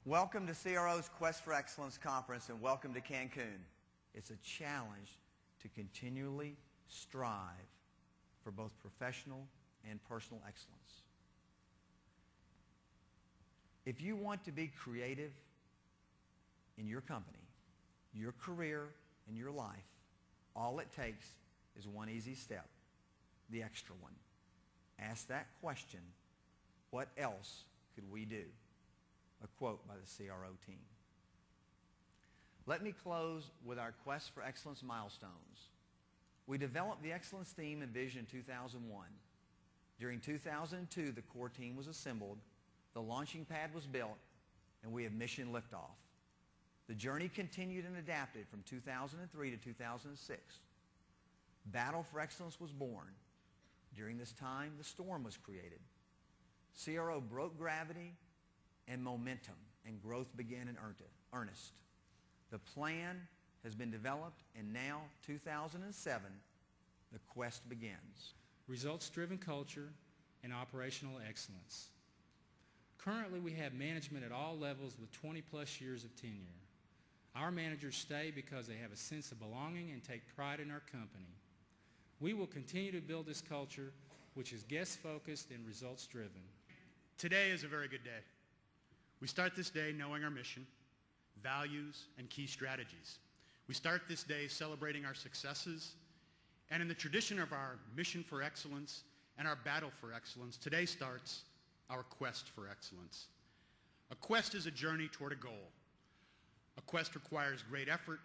Welcome to CRO's Quest for Excellence Conference and welcome to Cancun. It's a challenge to continually strive for both professional and personal excellence. If you want to be creative in your company, your career, and your life, all it takes is one easy step, the extra one. Ask that question, what else could we do? A quote by the CRO team. Let me close with our Quest for Excellence milestones. We developed the Excellence theme and vision in 2001. During 2002, the core team was assembled, the launching pad was built, and we have mission liftoff. The journey continued and adapted from 2003 to 2006. Battle for Excellence was born. During this time, the storm was created. CRO broke gravity and momentum, and growth began in earnest. The plan has been developed, and now, 2007, the quest begins. Results-driven culture and operational excellence. Currently, we have management at all levels with 20-plus years of tenure. Our managers stay because they have a sense of belonging and take pride in our company. We will continue to build this culture, which is guest-focused and results-driven. Today is a very good day. We start this day knowing our mission, values, and key strategies. We start this day celebrating our successes, and in the tradition of our mission for excellence and our battle for excellence, today starts our quest for excellence. A quest is a journey toward a goal. A quest requires great effort,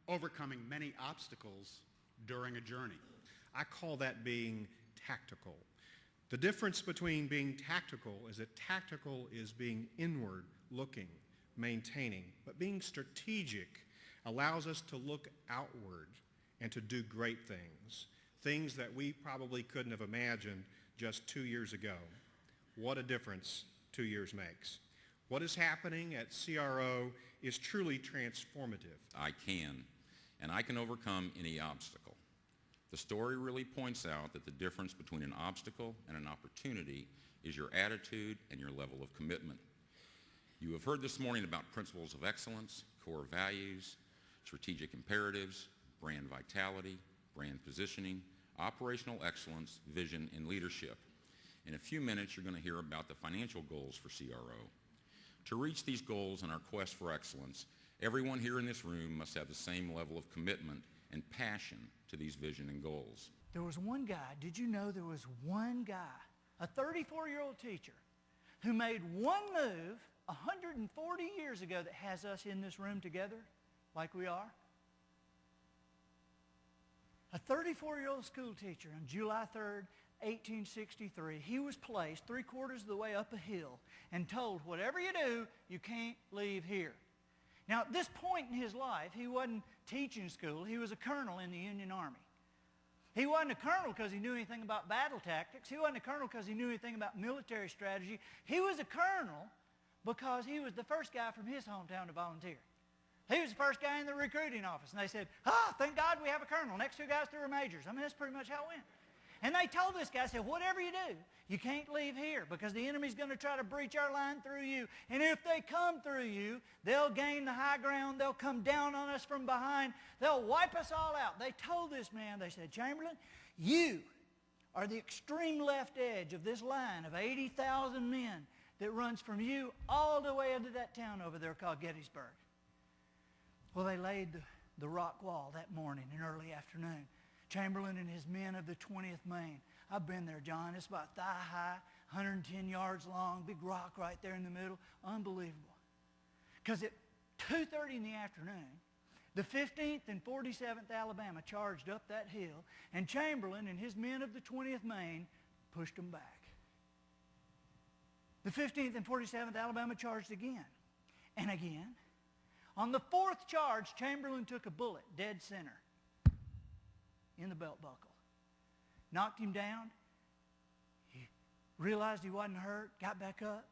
overcoming many obstacles during a journey. I call that being tactical. The difference between being tactical is that tactical is being inward looking, maintaining, but being strategic allows us to look outward and to do great things, things that we probably couldn't have imagined just 2 years ago. What a difference 2 years makes. What is happening at CRO is truly transformative. I can, and I can overcome any obstacle. The story really points out that the difference between an obstacle and an opportunity is your attitude and your level of commitment. You have heard this morning about principles of excellence, core values, strategic imperatives, brand vitality, brand positioning, operational excellence, vision, and leadership. In a few minutes, you're going to hear about the financial goals for CRO. To reach these goals in our quest for excellence, everyone here in this room must have the same level of commitment and passion to these vision and goals. There was one guy, did you know there was one guy, a 34-year-old teacher, who made one move 140 years ago that has us in this room together like we are? A 34-year-old school teacher on July 3rd, 1863, he was placed 3/4 of the way up a hill and told, whatever you do, you can't leave here. Now, at this point in his life, he wasn't teaching school. He was a colonel in the Union Army. He wasn't a colonel because he knew anything about battle tactics. He wasn't a colonel because he knew anything about military strategy. He was a colonel because he was the first guy from his hometown to volunteer. He was the first guy in the recruiting office. And they said, thank God we have a colonel. Next 2 guys through are majors. I mean, that's pretty much how it went. And they told this guy, said, whatever you do, you can't leave here because the enemy's going to try to breach our line through you. And if they come through you, they'll gain the high ground. They'll come down on us from behind. They'll wipe us all out. They told this man, they said, Chamberlain, you are the extreme left edge of this line of 80,000 men that runs from you all the way into that town over there called Gettysburg. Well, they laid the rock wall that morning in early afternoon. Chamberlain and his men of the 20th Maine. I've been there, John. It's about thigh high, 110 yards long, big rock right there in the middle. Unbelievable. Because at 2:30 in the afternoon, the 15th and 47th Alabama charged up that hill, and Chamberlain and his men of the 20th Maine pushed them back. The 15th and 47th Alabama charged again and again. On the 4th charge, Chamberlain took a bullet, dead center, in the belt buckle. Knocked him down. He realized he wasn't hurt, got back up,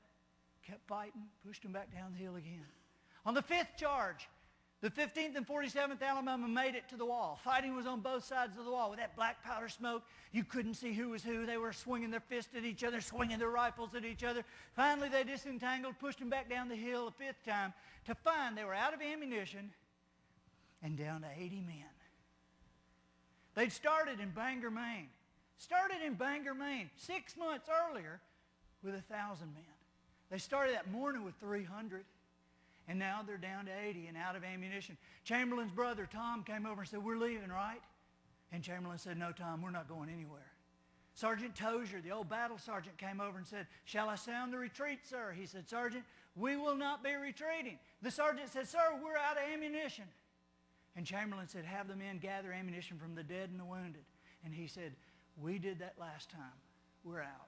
kept fighting, pushed him back down the hill again. On the 5th charge, The 15th and 47th Alabama made it to the wall. Fighting was on both sides of the wall. With that black powder smoke, you couldn't see who was who. They were swinging their fists at each other, swinging their rifles at each other. Finally, they disentangled, pushed them back down the hill a fifth time to find they were out of ammunition and down to 80 men. They'd started in Bangor, Maine. 6 months earlier with 1,000 men. They started that morning with 300. And now they're down to 80 and out of ammunition. Chamberlain's brother, Tom, came over and said, "We're leaving, right?" And Chamberlain said, "No, Tom, we're not going anywhere." Sergeant Tozier, the old battle sergeant, came over and said, "Shall I sound the retreat, sir?" He said, "Sergeant, we will not be retreating." The sergeant said, "Sir, we're out of ammunition." And Chamberlain said, "Have the men gather ammunition from the dead and the wounded." And he said, "We did that last time. We're out."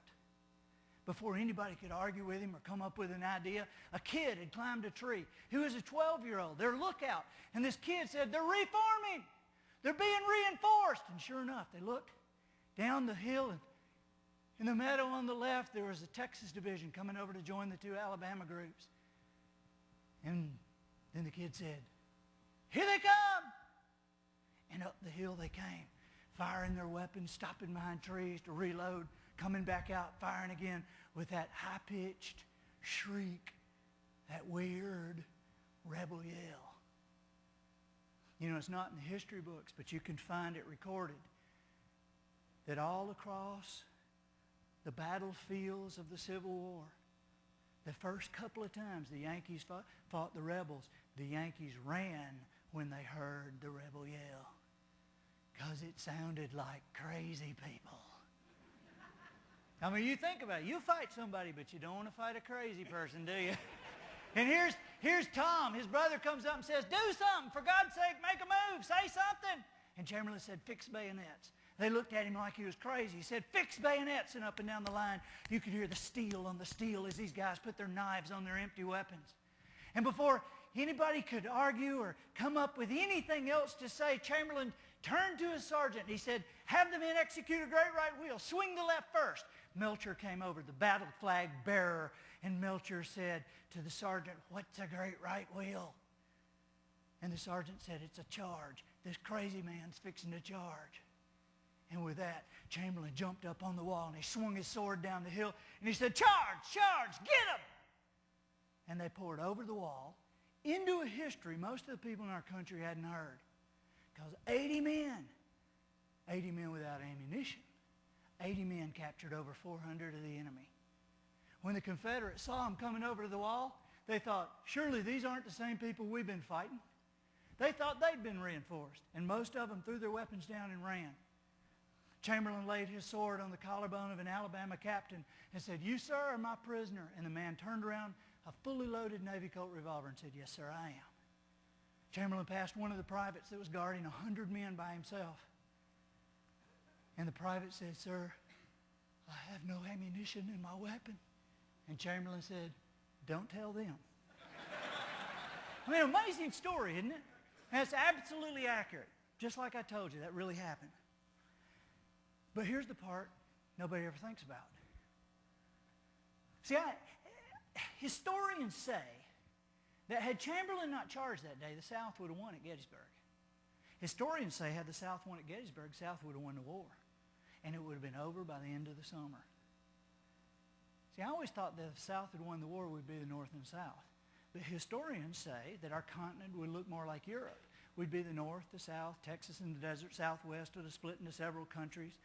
Before anybody could argue with him or come up with an idea, a kid had climbed a tree. He was a 12-year-old, their lookout. And this kid said, "They're reforming. They're being reinforced." And sure enough, they looked down the hill, and in the meadow on the left, there was a Texas division coming over to join the two Alabama groups. And then the kid said, "Here they come!" And up the hill they came, firing their weapons, stopping behind trees to reload, coming back out, firing again with that high-pitched shriek, that weird rebel yell. You know, it's not in the history books, but you can find it recorded that all across the battlefields of the Civil War, the first couple of times the Yankees fought the rebels, the Yankees ran when they heard the rebel yell because it sounded like crazy people. I mean, you think about it. You fight somebody, but you don't want to fight a crazy person, do you? And here's Tom. His brother comes up and says, "Do something. For God's sake, make a move. Say something." And Chamberlain said, "Fix bayonets." They looked at him like he was crazy. He said, "Fix bayonets." And up and down the line, you could hear the steel on the steel as these guys put their knives on their empty weapons. And before anybody could argue or come up with anything else to say, Chamberlain turned to his sergeant. He said, "Have the men execute a great right wheel. Swing the left first." Melcher came over, the battle flag bearer, and Melcher said to the sergeant, "What's a great right wheel?" And the sergeant said, "It's a charge. This crazy man's fixing to charge." And with that, Chamberlain jumped up on the wall and he swung his sword down the hill and he said, "Charge, charge, get him!" And they poured over the wall into a history most of the people in our country hadn't heard. Because 80 men without ammunition, 80 men captured over 400 of the enemy. When the Confederates saw them coming over to the wall, they thought, surely these aren't the same people we've been fighting. They thought they'd been reinforced, and most of them threw their weapons down and ran. Chamberlain laid his sword on the collarbone of an Alabama captain and said, "You, sir, are my prisoner." And the man turned around, a fully loaded Navy Colt revolver, and said, "Yes, sir, I am." Chamberlain passed one of the privates that was guarding 100 men by himself. And the private said, "Sir, I have no ammunition in my weapon." And Chamberlain said, "Don't tell them." I mean, amazing story, isn't it? And it's absolutely accurate. Just like I told you, that really happened. But here's the part nobody ever thinks about. See, historians say that had Chamberlain not charged that day, the South would have won at Gettysburg. Historians say had the South won at Gettysburg, the South would have won the war. And it would have been over by the end of the summer. See, I always thought that if the South had won the war, we'd be the North and the South. But historians say that our continent would look more like Europe. We'd be the North, the South, Texas and the desert Southwest would have split into several countries.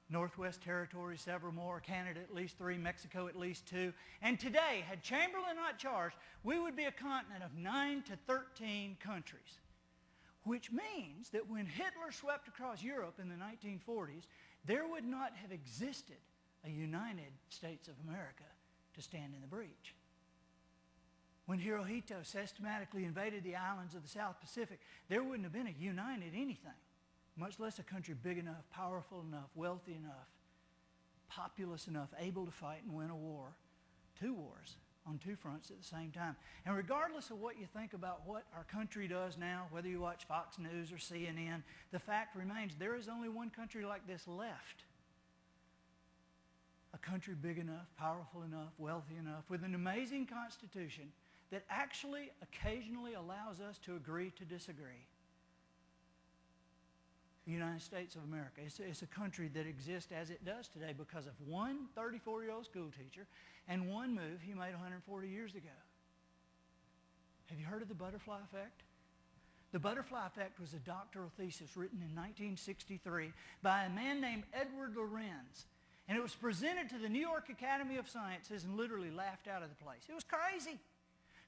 Northwest territories, several more, Canada at least 3, Mexico at least 2. And today, had Chamberlain not charged, we would be a continent of 9 to 13 countries. Which means that when Hitler swept across Europe in the 1940s, there would not have existed a United States of America to stand in the breach. When Hirohito systematically invaded the islands of the South Pacific, there wouldn't have been a united anything, much less a country big enough, powerful enough, wealthy enough, populous enough, able to fight and win a war, 2 wars on 2 fronts at the same time. And regardless of what you think about what our country does now, whether you watch Fox News or CNN, the fact remains there is only one country like this left. A country big enough, powerful enough, wealthy enough, with an amazing constitution that actually occasionally allows us to agree to disagree. The United States of America. It's a country that exists as it does today because of one 34-year-old school teacher and one move he made 140 years ago. Have you heard of the butterfly effect? The butterfly effect was a doctoral thesis written in 1963 by a man named Edward Lorenz. And it was presented to the New York Academy of Sciences and literally laughed out of the place. It was crazy.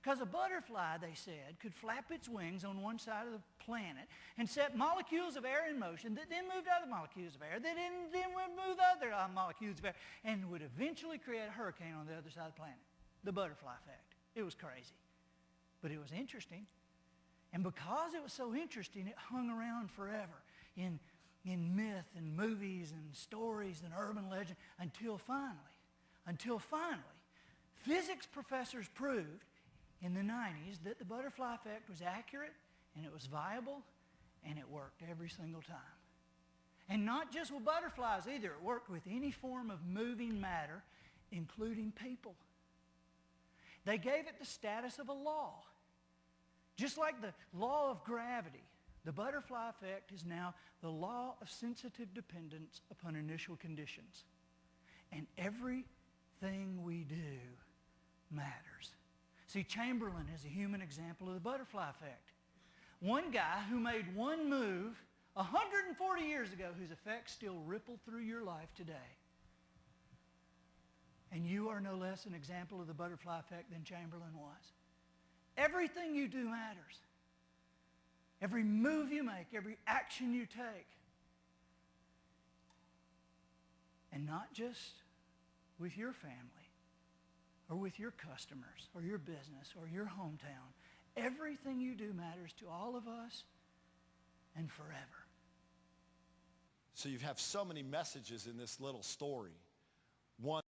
Because a butterfly, they said, could flap its wings on one side of the planet and set molecules of air in motion that then moved other molecules of air, that then would move other molecules of air, and would eventually create a hurricane on the other side of the planet. The butterfly effect. It was crazy. But it was interesting. And because it was so interesting, it hung around forever in myth and movies and stories and urban legend until finally, physics professors proved in the 90s that the butterfly effect was accurate and it was viable and it worked every single time. And not just with butterflies either. It worked with any form of moving matter, including people. They gave it the status of a law. Just like the law of gravity, the butterfly effect is now the law of sensitive dependence upon initial conditions. And everything we do matters. See, Chamberlain is a human example of the butterfly effect. One guy who made one move 140 years ago whose effects still ripple through your life today. And you are no less an example of the butterfly effect than Chamberlain was. Everything you do matters. Every move you make, every action you take. And not just with your family or with your customers or your business or your hometown. Everything you do matters to all of us and forever. So you have so many messages in this little story. One